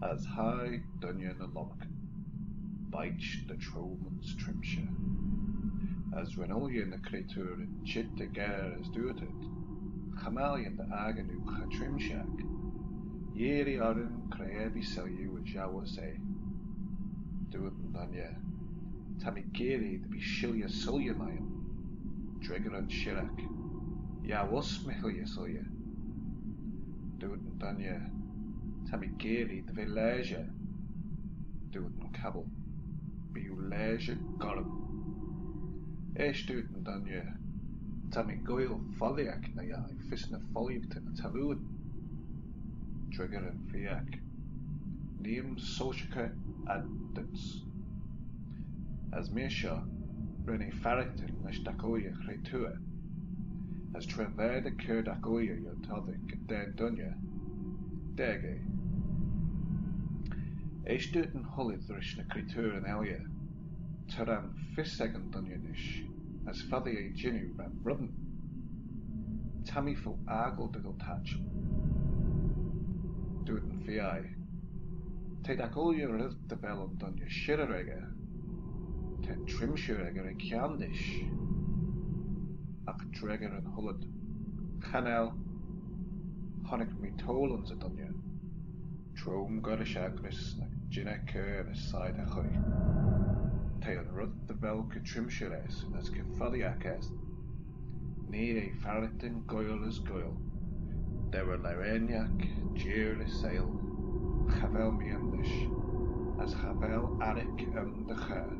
As high dunyan a lomken, beich de tromans trimshe. As renolje na creatuur in chit de ger as doet het, chamalion de agenu cha trimshak, yeri arin creebi selju a jawa say. Doet danje, tamigeri de bishilja sulje mayim, dreger an shirak, ja was mihilja sulje. Doet danje, tamigeri de village, doet kabel, biulage gorum. Doet danje, tamigoil foliak na ja, visne foliak na taluud, dreger an fiak. Neem sochke adduts. As Misha, Rennie Farrington, Nashtakoya Cretua, as Trever de Kurdakoya Yotavik, Den Dunya, Dege. Eistuten Hollithrish na Creatur and Elia, Turan Fissegan Dunyanish, as Father Jinu Ram Rudden, Tammy for Argle Diggle Tatch, Duten Fi. Tedakolia Riv de Bellum Dunya Shirrega, Ten Trimshirega and Kyandish, Ak Dreger and Hullad, Chanel, Honik Mitolans a Dunya, Trom Godishagris, Gina Kerr aside a Hoy, Tail Rud de Belka Trimshires, as Kefaliakas, Near a Farrington Goyle as Goyle, there were Lyreniac, Jeer Sail, Chavel Miandish, as Chavel Arik and the Char.